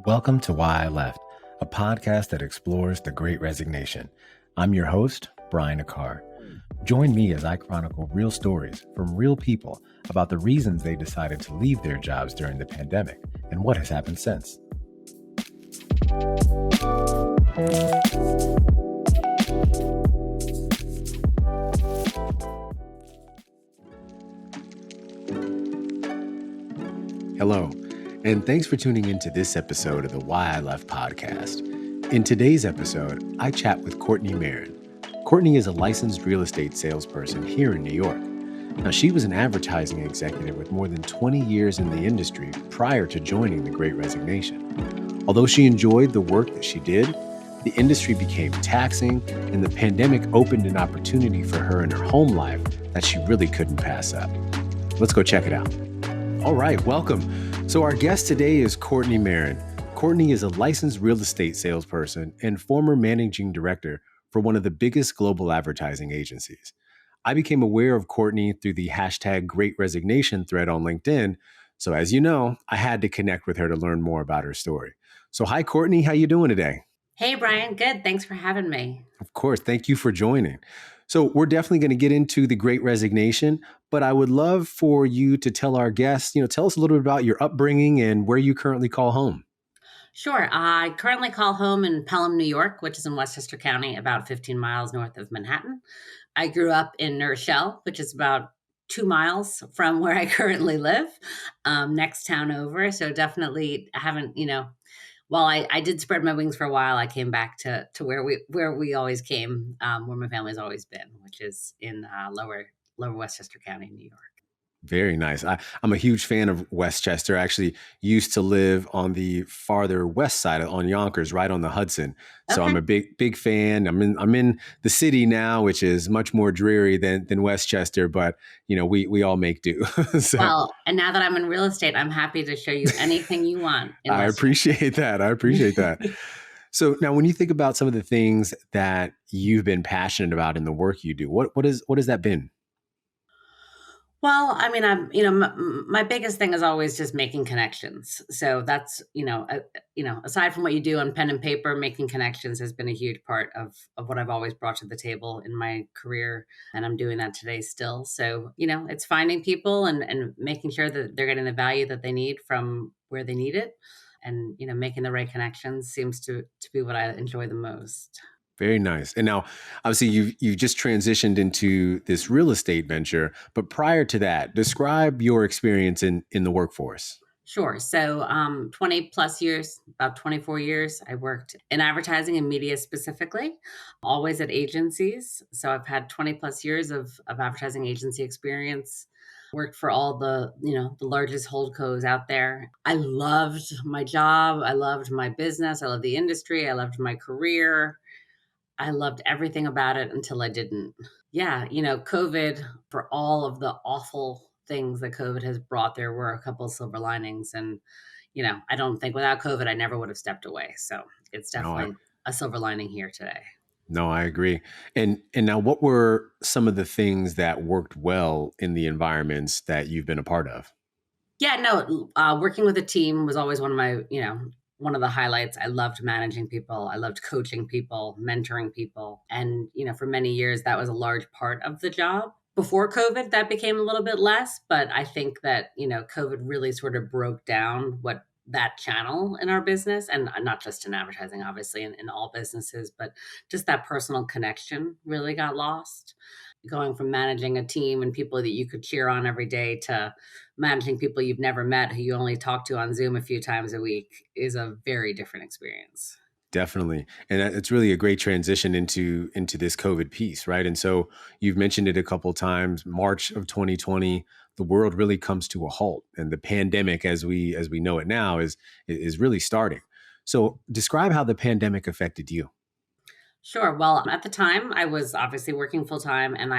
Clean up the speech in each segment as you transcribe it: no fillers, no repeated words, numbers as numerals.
Welcome to Why I Left, a podcast that explores the Great Resignation. I'm your host, Brian Akar. Join me as I chronicle real stories from real people about the reasons they decided to leave their jobs during the pandemic and what has happened since. Hello, and thanks for tuning into this episode of the Why I Left podcast. In today's episode, I chat with Courtney Maron. Courtney is a licensed real estate salesperson here in New York. Now, she was an advertising executive with more than 20 years in the industry prior to joining the Great Resignation. Although she enjoyed the work that she did, the industry became taxing, and the pandemic opened an opportunity for her in her home life that she really couldn't pass up. Let's go check it out. All right, welcome. So our guest today is Courtney Maron. Courtney is a licensed real estate salesperson and former managing director for one of the biggest global advertising agencies. I became aware of Courtney through the hashtag Great Resignation thread on LinkedIn. So as you know, I had to connect with her to learn more about her story. So hi, Courtney. How you doing today? Hey, Brian. Good. Thanks for having me. Of course. Thank you for joining. So we're definitely going to get into the Great Resignation, but I would love for you to tell our guests, tell us a little bit about your upbringing and where you currently call home. Sure. I currently call home in Pelham, New York, which is in Westchester County, about 15 miles north of Manhattan. I grew up in New Rochelle, which is about 2 miles from where I currently live, next town over. So definitely haven't, while I did spread my wings for a while, I came back to where we always came, where my family's always been, which is in lower Westchester County, New York. Very nice. I'm a huge fan of Westchester. I actually used to live on the farther west side on Yonkers, right on the Hudson. So Okay. I'm a big fan. I'm in the city now, which is much more dreary than Westchester, but we all make do. So Well, and now that I'm in real estate, I'm happy to show you anything you want in I Westchester. appreciate that. So now when you think about some of the things that you've been passionate about in the work you do, what has that been? Well, I mean, my biggest thing is always just making connections. So that's, aside from what you do on pen and paper, making connections has been a huge part of what I've always brought to the table in my career. And I'm doing that today still. So, it's finding people and making sure that they're getting the value that they need from where they need it. And, making the right connections seems to be what I enjoy the most. Very nice. And now, obviously, you've just transitioned into this real estate venture. But prior to that, describe your experience in the workforce. Sure. So 20 plus years, about 24 years, I worked in advertising and media specifically, always at agencies. So I've had 20 plus years of advertising agency experience, worked for all the largest holdcos out there. I loved my job. I loved my business. I loved the industry. I loved my career. I loved everything about it until I didn't. Yeah, COVID, for all of the awful things that COVID has brought, there were a couple of silver linings. And, I don't think without COVID, I never would have stepped away. So it's definitely a silver lining here today. No, I agree. And now, what were some of the things that worked well in the environments that you've been a part of? Yeah, no, working with a team was always one of my, one of the highlights. I loved managing people. I loved coaching people, mentoring people. And, for many years, that was a large part of the job. Before COVID, that became a little bit less. But I think that, COVID really sort of broke down what that channel in our business, and not just in advertising, obviously, in all businesses, but just that personal connection really got lost. Going from managing a team and people that you could cheer on every day to managing people you've never met who you only talk to on Zoom a few times a week is a very different experience. Definitely. And it's really a great transition into this COVID piece, right? And so you've mentioned it a couple of times, March of 2020, the world really comes to a halt, and the pandemic as we know it now is really starting. So describe how the pandemic affected you. Sure. Well, at the time, I was obviously working full time, and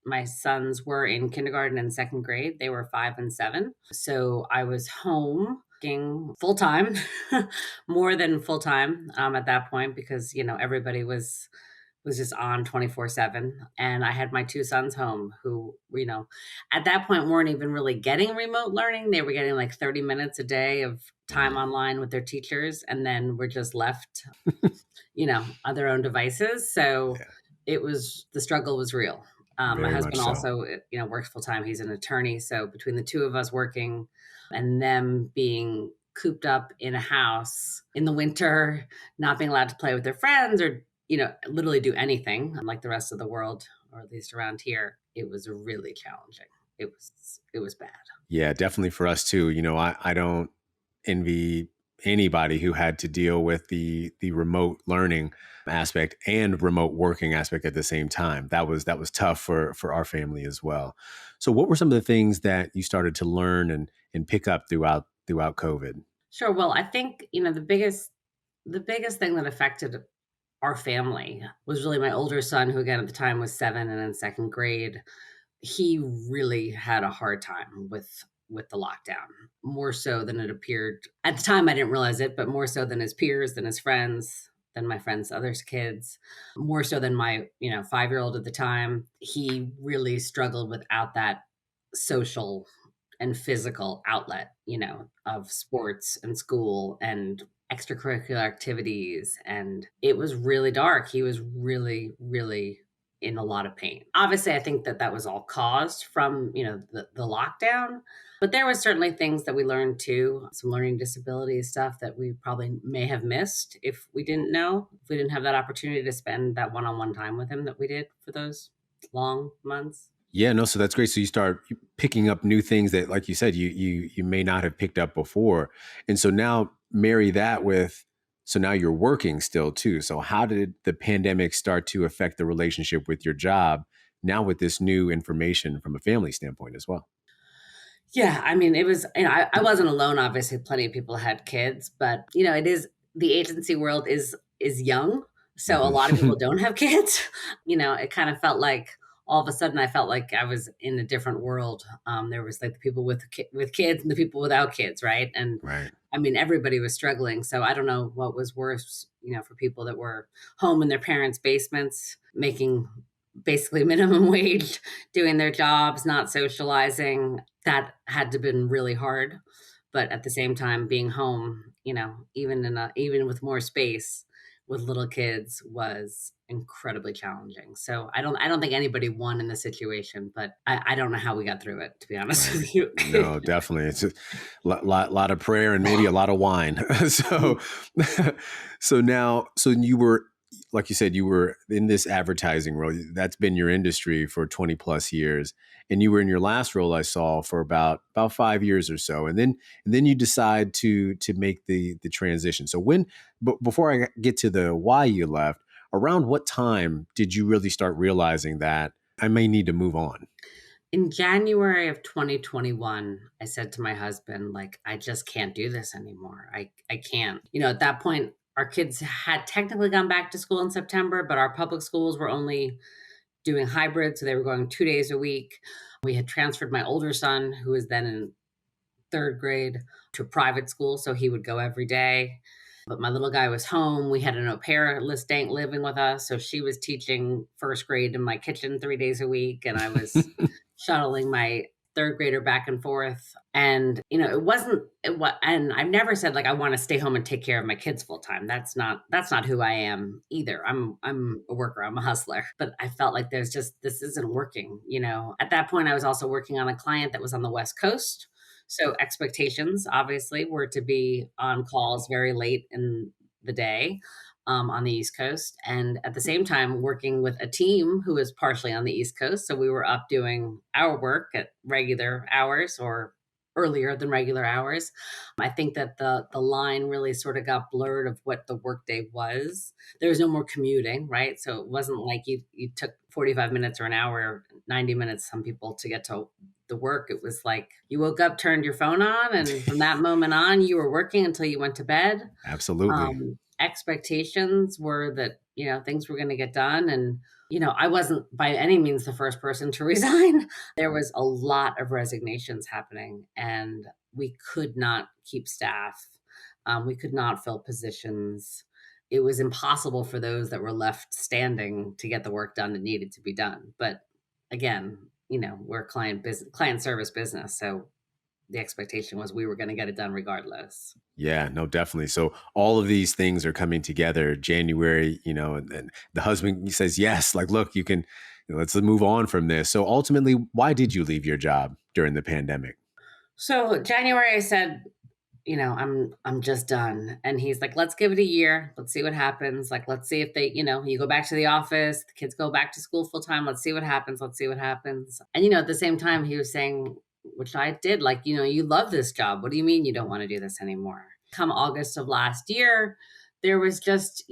my sons were in kindergarten and second grade. They were 5 and 7. So I was home working full time, more than full time at that point, because, everybody was just on 24/7. And I had my 2 sons home who, at that point weren't even really getting remote learning. They were getting like 30 minutes a day of time online with their teachers, and then were just left, on their own devices. So Yeah, the struggle was real. My very much husband so. also, works full time. He's an attorney. So between the two of us working and them being cooped up in a house in the winter, not being allowed to play with their friends or, literally do anything like the rest of the world, or at least around here, it was really challenging. It was bad. Yeah, definitely for us too. I don't envy anybody who had to deal with the remote learning aspect and remote working aspect at the same time. That was tough for our family as well. So what were some of the things that you started to learn and pick up throughout COVID? Sure. Well, I think, the biggest thing that affected our family was really my older son, who again at the time was 7 and in second grade. He really had a hard time with the lockdown, more so than it appeared. At the time, I didn't realize it, but more so than his peers, than his friends, than my friends' others' kids, more so than my, 5-year-old at the time. He really struggled without that social and physical outlet, of sports and school and extracurricular activities. And it was really dark. He was really, really in a lot of pain. Obviously, I think that was all caused from, the lockdown, but there was certainly things that we learned too, some learning disability stuff that we probably may have missed if we didn't know, if we didn't have that opportunity to spend that one-on-one time with him that we did for those long months. Yeah, no, so that's great. So you start picking up new things that, like you said, you may not have picked up before. And so now marry that with, so now you're working still too. So how did the pandemic start to affect the relationship with your job now with this new information from a family standpoint as well? Yeah, I mean, it was, I wasn't alone. Obviously, plenty of people had kids, but it is, the agency world is young, so a lot of people Mhm. don't have kids. It kind of felt like all of a sudden I felt like I was in a different world. There was like the people with kids and the people without kids, right? And Right. I mean, everybody was struggling. So I don't know what was worse, for people that were home in their parents' basements, making basically minimum wage, doing their jobs, not socializing. That had to been really hard. But at the same time, being home, even with more space with little kids was incredibly challenging. So I don't think anybody won in the situation, but I don't know how we got through it, to be honest Right. with you. No, definitely. It's a lot of prayer and maybe a lot of wine. So, so now, so you were, like you said, you were in this advertising role. That's been your industry for 20 plus years. And you were in your last role, I saw, for about 5 years or so. And then you decide to make the transition. So but before I get to the why you left, around what time did you really start realizing that I may need to move on? In January of 2021, I said to my husband, like, I just can't do this anymore. I can't. At that point, our kids had technically gone back to school in September, but our public schools were only doing hybrid. So they were going 2 days a week. We had transferred my older son, who was then in third grade, to private school. So he would go every day. But my little guy was home. We had an au pair living with us. So she was teaching first grade in my kitchen 3 days a week. And I was shuttling my third grader back and forth. And, it wasn't, and I've never said like, I want to stay home and take care of my kids full time. That's not who I am either. I'm a worker. I'm a hustler, but I felt like this isn't working. At that point, I was also working on a client that was on the West Coast. So expectations obviously were to be on calls very late in the day, on the East Coast, and at the same time working with a team who is partially on the East Coast. So we were up doing our work at regular hours or earlier than regular hours. I think that the line really sort of got blurred of what the workday was. There was no more commuting, right? So it wasn't like you took 45 minutes or an hour, 90 minutes, some people, to get to the work. It was like you woke up, turned your phone on, and from that moment on, you were working until you went to bed. Absolutely. Expectations were that, things were going to get done. And, I wasn't by any means the first person to resign. There was a lot of resignations happening, and we could not keep staff. We could not fill positions. It was impossible for those that were left standing to get the work done that needed to be done. But again, we're a client service business. So the expectation was we were going to get it done regardless. Yeah, no, definitely. So all of these things are coming together. January, and the husband says yes. Like, look, you can, let's move on from this. So ultimately, why did you leave your job during the pandemic? So January, I said, I'm just done. And he's like, let's give it a year. Let's see what happens. Like, let's see if they, you go back to the office, the kids go back to school full time. Let's see what happens. Let's see what happens. And, at the same time, he was saying, which I did, like, you love this job. What do you mean you don't want to do this anymore? Come August of last year, there was just,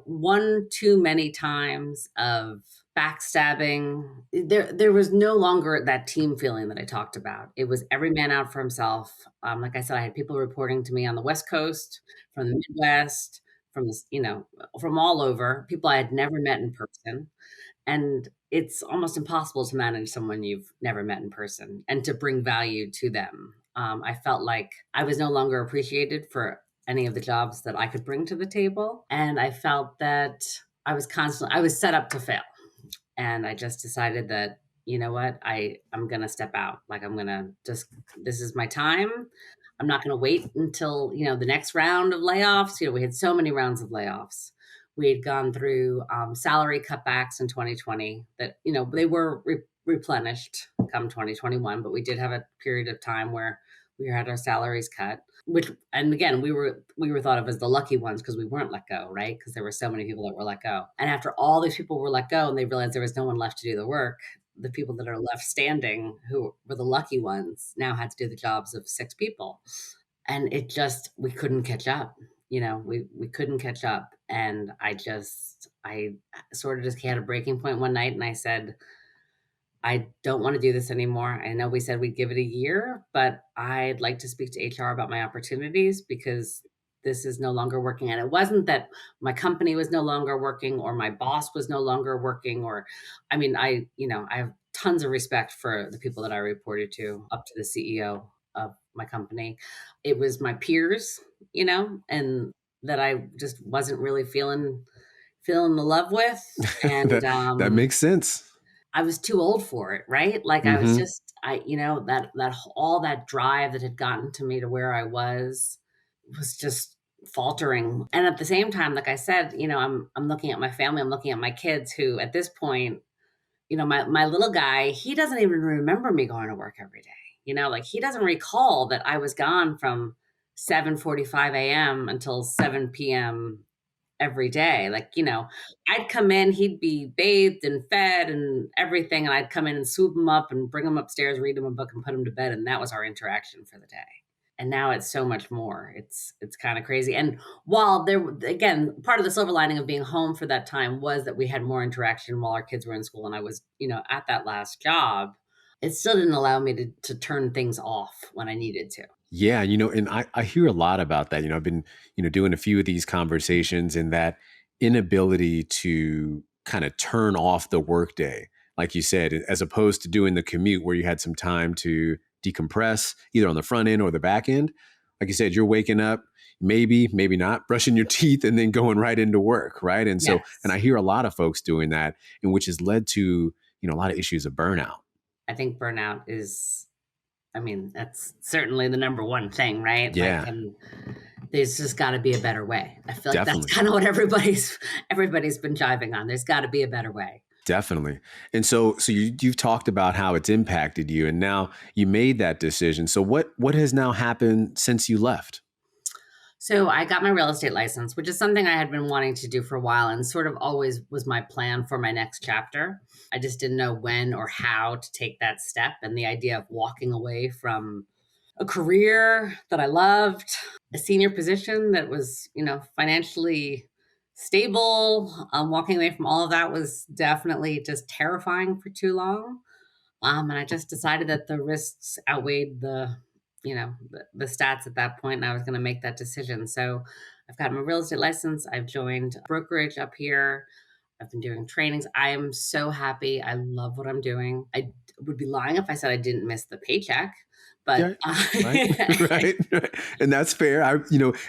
one too many times of backstabbing. There was no longer that team feeling that I talked about. It was every man out for himself. Like I said, I had people reporting to me on the West Coast, from the Midwest, from this, from all over, people I had never met in person. And it's almost impossible to manage someone you've never met in person and to bring value to them. I felt like I was no longer appreciated for any of the jobs that I could bring to the table. And I felt that I was set up to fail. And I just decided that, you know what, I'm gonna step out. Like, I'm gonna just, this is my time. I'm not gonna wait until, the next round of layoffs. We had so many rounds of layoffs. We had gone through salary cutbacks in 2020 that, they were replenished come 2021, but we did have a period of time where we had our salaries cut, which, and again, we were thought of as the lucky ones because we weren't let go, right? Because there were so many people that were let go. And after all these people were let go and they realized there was no one left to do the work, the people that are left standing, who were the lucky ones, now had to do the jobs of 6 people. And we couldn't catch up. We couldn't catch up. And I sort of just had a breaking point one night and I said, I don't want to do this anymore. I know we said we'd give it a year, but I'd like to speak to HR about my opportunities because this is no longer working. And it wasn't that my company was no longer working or my boss was no longer working, I have tons of respect for the people that I reported to, up to the CEO of my company. It was my peers, and that I just wasn't really feeling the love with. And That makes sense. I was too old for it, right? Like, I was Hmm. just, all that drive that had gotten to me to where I was just faltering. And at the same time, like I said, I'm looking at my family, I'm looking at my kids who at this point, my little guy, he doesn't even remember me going to work every day. Like, he doesn't recall that I was gone from 7:45 a.m. until 7 p.m. every day. Like, I'd come in, he'd be bathed and fed and everything, and I'd come in and swoop him up and bring him upstairs, read him a book, and put him to bed, and that was our interaction for the day. And now it's so much more. It's kind of crazy. And while again, part of the silver lining of being home for that time was that we had more interaction while our kids were in school and I was, at that last job, it still didn't allow me to turn things off when I needed to. Yeah, and I hear a lot about that. I've been, doing a few of these conversations, and that inability to kind of turn off the workday, like you said, as opposed to doing the commute where you had some time to decompress either on the front end or the back end. Like you said, you're waking up, maybe not, brushing your teeth and then going right into work, right? And so, and Yes. I hear a lot of folks doing that, and which has led to, a lot of issues of burnout. I think burnout is, that's certainly the number one thing, right? Like, Yeah, and there's just got to be a better way. I feel like that's definitely. kind of what everybody's been jiving on. There's got to be a better way. Definitely. And so you've talked about how it's impacted you, and now you made that decision. So what has now happened since you left? So I got my real estate license, which is something I had been wanting to do for a while and sort of always was my plan for my next chapter. I just didn't know when or how to take that step. And the idea of walking away from a career that I loved, a senior position that was, financially stable, walking away from all of that was definitely just terrifying for too long. And I just decided that the risks outweighed the stats at that point, and I was going to make that decision. So I've got my real estate license. I've joined a brokerage up here. I've been doing trainings. I am so happy. I love what I'm doing. I would be lying if I said I didn't miss the paycheck, But Yeah. Right. Right. Right. And that's fair.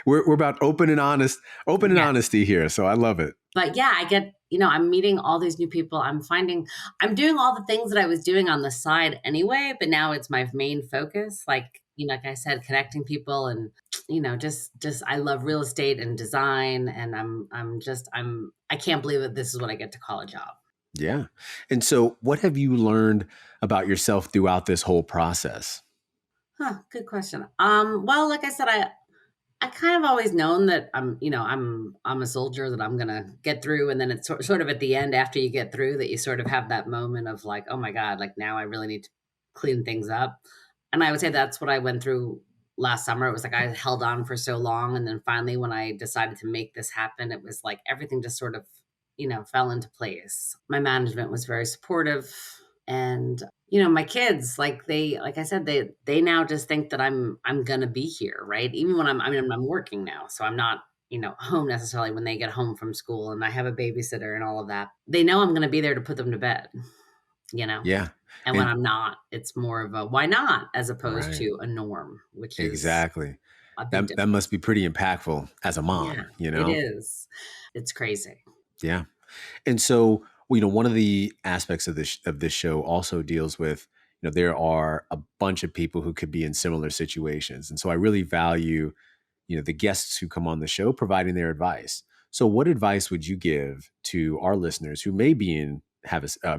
We're about open and yeah. honesty here. So I love it. But yeah, I get, I'm meeting all these new people. I'm doing all the things that I was doing on the side anyway, but now it's my main focus. Like, like I said, connecting people and, just I love real estate and design. And I can't believe that this is what I get to call a job. Yeah. And so what have you learned about yourself throughout this whole process? Huh, good question. Well, like I said, I kind of always known that I'm a soldier that I'm gonna get through, and then it's sort of at the end after you get through that you sort of have that moment of like, oh my god, like now I really need to clean things up. And I would say that's what I went through last summer. It was like I held on for so long, and then finally when I decided to make this happen, it was like everything just sort of fell into place. My management was very supportive, and my kids, like I said, they now just think that I'm gonna be here, right? Even when I'm working now, so I'm not, home necessarily when they get home from school, and I have a babysitter and all of that. They know I'm gonna be there to put them to bed, you know? Yeah. And when And I'm not, it's more of a why not as opposed right. to a norm, which is Exactly. a big That difference. must be pretty impactful as a Yeah, mom, it is. It's crazy. Yeah. And so, one of the aspects of this show also deals with, there are a bunch of people who could be in similar situations. And so I really value, the guests who come on the show providing their advice. So what advice would you give to our listeners who may be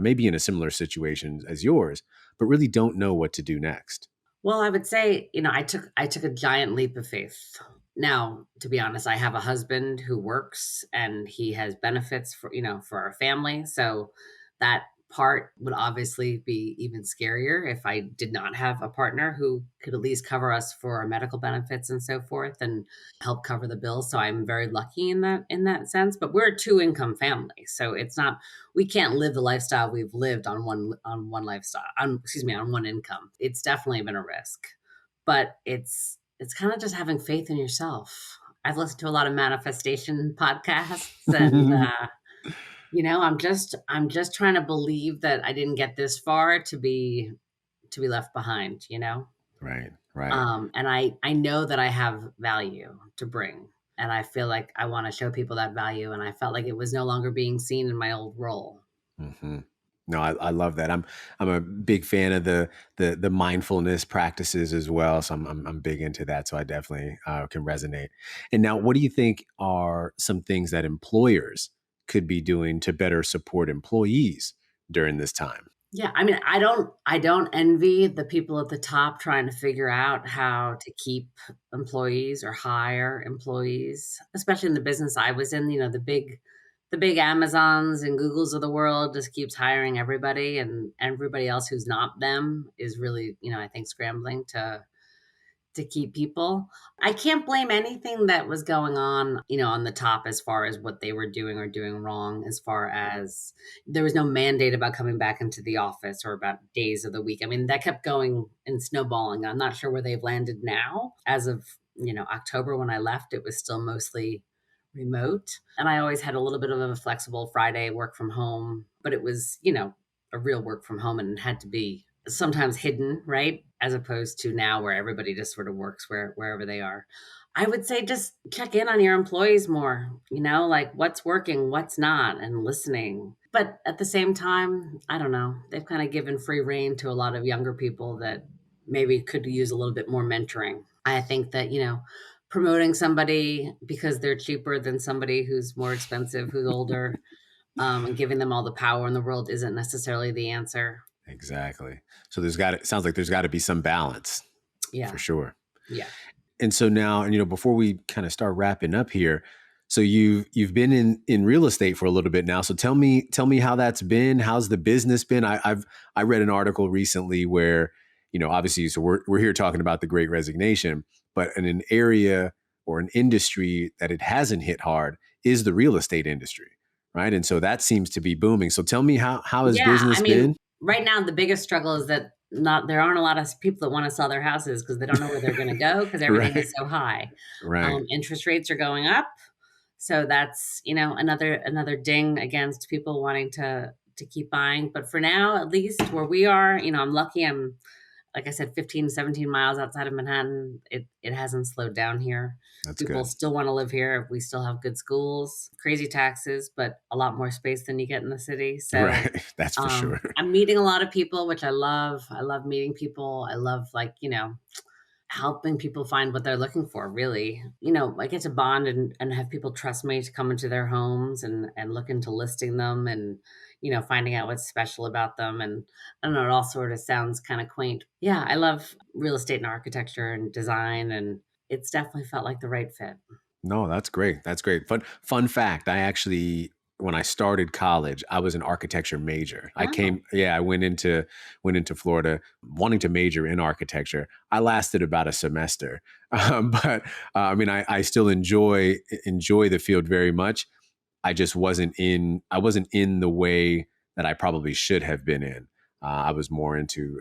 maybe in a similar situation as yours, but really don't know what to do next? Well, I would say, I took a giant leap of faith. Now, to be honest, I have a husband who works and he has benefits for our family. So that part would obviously be even scarier if I did not have a partner who could at least cover us for our medical benefits and so forth and help cover the bills. So I'm very lucky in that sense, but we're a two income family. So it's not we can't live the lifestyle we've lived on one lifestyle on one income. It's definitely been a risk, but it's kind of just having faith in yourself. I've listened to a lot of manifestation podcasts, and I'm just trying to believe that I didn't get this far to be left behind. Right. Right. And I know that I have value to bring, and I feel like I want to show people that value, and I felt like it was no longer being seen in my old role. Hmm. No, I love that. I'm a big fan of the mindfulness practices as well. So I'm big into that. So I definitely can resonate. And now, what do you think are some things that employers could be doing to better support employees during this time? Yeah, I mean, I don't envy the people at the top trying to figure out how to keep employees or hire employees, especially in the business I was in, the big Amazons and Googles of the world just keeps hiring everybody, and everybody else who's not them is really, I think scrambling to keep people. I can't blame anything that was going on the top as far as what they were doing or doing wrong, as far as there was no mandate about coming back into the office or about days of the week. I mean, that kept going and snowballing. I'm not sure where they've landed now. As of, October when I left, it was still mostly remote. And I always had a little bit of a flexible Friday work from home, but it was, a real work from home, and it had to be sometimes hidden, right? As opposed to now where everybody just sort of works wherever they are. I would say just check in on your employees more, like what's working, what's not, and listening. But at the same time, I don't know, they've kind of given free rein to a lot of younger people that maybe could use a little bit more mentoring. I think that, promoting somebody because they're cheaper than somebody who's more expensive, who's older, and giving them all the power in the world isn't necessarily the answer. Exactly. So it sounds like there's got to be some balance for Yeah. sure. Yeah. And so now, before we kind of start wrapping up here, so you've been in real estate for a little bit now. So tell me how that's been. How's the business been? I read an article recently where, obviously, so we're here talking about the Great Resignation, but in an area or an industry that it hasn't hit hard is the real estate industry, right? And so that seems to be booming. So tell me how has Yeah, I business mean, been? right now the biggest struggle is that not there aren't a lot of people that wanna sell their houses because they don't know where they're gonna go because everything Right, is so high. right. Interest rates are going up, so that's, another ding against people wanting to keep buying, but for now, at least where we are, I'm lucky like I said, 15, 17 miles outside of Manhattan. It hasn't slowed down here. That's People good. still want to live here. We still have good schools, crazy taxes, but a lot more space than you get in the city. So Right. That's for sure. I'm meeting a lot of people, which I love. I love meeting people. I love, like, helping people find what they're looking for, really. I get to bond and have people trust me to come into their homes and look into listing them and, finding out what's special about them. And I don't know, it all sort of sounds kind of quaint. Yeah, I love real estate and architecture and design, and it's definitely felt like the right fit. No, that's great. That's great. Fun fact, I actually when I started college, I was an architecture major. Oh, I went into Florida wanting to major in architecture. I lasted about a semester. But I mean I still enjoy the field very much. I wasn't in the way that I probably should have been in. I was more into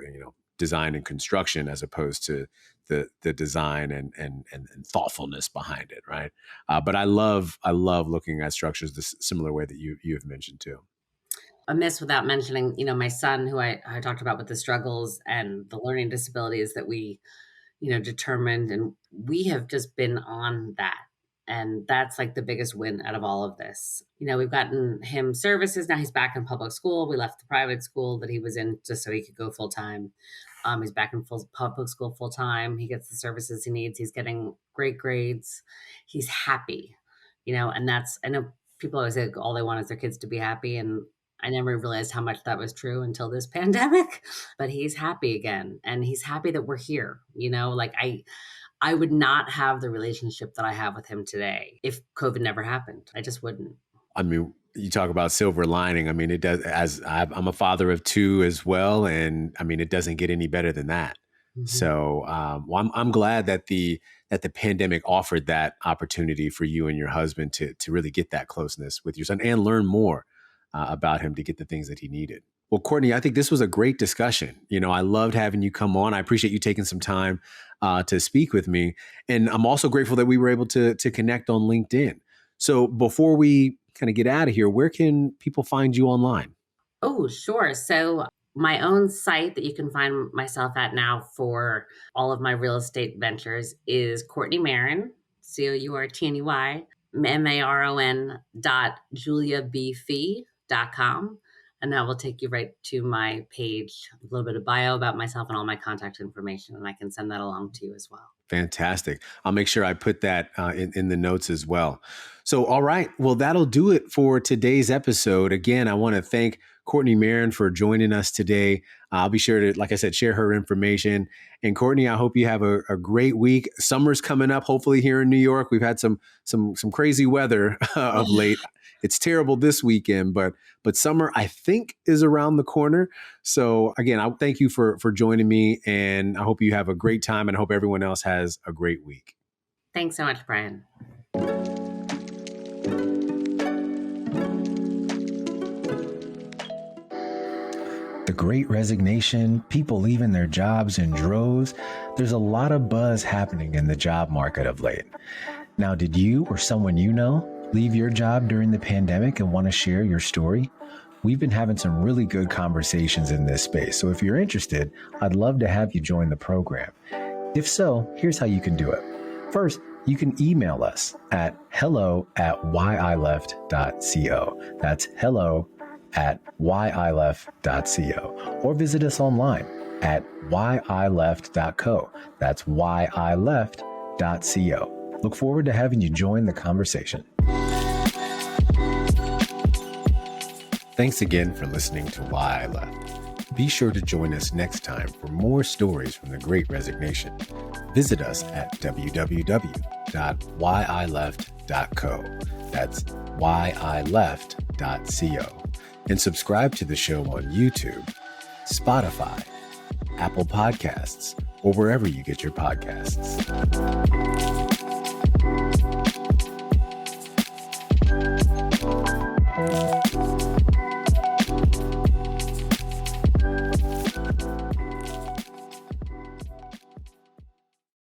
design and construction as opposed to the design and thoughtfulness behind it, right? But I love looking at structures the similar way that you have mentioned too. amiss without mentioning, my son, who I talked about with the struggles and the learning disabilities that we determined. And we have just been on that. And that's like the biggest win out of all of this. We've gotten him services. Now he's back in public school. We left the private school that he was in just so he could go full time. He's back in full public school full time. He gets the services he needs. He's getting great grades. He's happy, and I know people always say all they want is their kids to be happy. And I never realized how much that was true until this pandemic, but he's happy again. And he's happy that we're here. Like I would not have the relationship that I have with him today if COVID never happened. I just wouldn't. I mean, you talk about silver lining. I mean, it does. I'm a father of two as well, and I mean, it doesn't get any better than that. Mhm. So, well, I'm glad that the pandemic offered that opportunity for you and your husband to really get that closeness with your son and learn more about him to get the things that he needed. Well, Courtney, I think this was a great discussion. I loved having you come on. I appreciate you taking some time to speak with me, and I'm also grateful that we were able to connect on LinkedIn. So, before we kind of get out of here, where can people find you online? Oh, sure. So my own site that you can find myself at now for all of my real estate ventures is Courtney Maron, COURTNEY, MARON .juliabfee.com. And that will take you right to my page, a little bit of bio about myself and all my contact information. And I can send that along to you as well. Fantastic. I'll make sure I put that in the notes as well. So, all right. Well, that'll do it for today's episode. Again, I want to thank Courtney Maron for joining us today. I'll be sure to, like I said, share her information. And Courtney, I hope you have a great week. Summer's coming up, hopefully here in New York. We've had some crazy weather of late. It's terrible this weekend, but summer I think is around the corner. So again, I thank you for joining me, and I hope you have a great time, and I hope everyone else has a great week. Thanks so much, Brian. The Great Resignation, people leaving their jobs in droves. There's a lot of buzz happening in the job market of late. Now, did you or someone you know leave your job during the pandemic and want to share your story? We've been having some really good conversations in this space, so if you're interested, I'd love to have you join the program. If so, here's how you can do it. First, you can email us at hello@whyleft.co. That's hello@whyleft.co. Or visit us online at whyleft.co. That's whyleft.co. Look forward to having you join the conversation. Thanks again for listening to Why I Left. Be sure to join us next time for more stories from the Great Resignation. Visit us at www.whyleft.co. That's whyleft.co. And subscribe to the show on YouTube, Spotify, Apple Podcasts, or wherever you get your podcasts.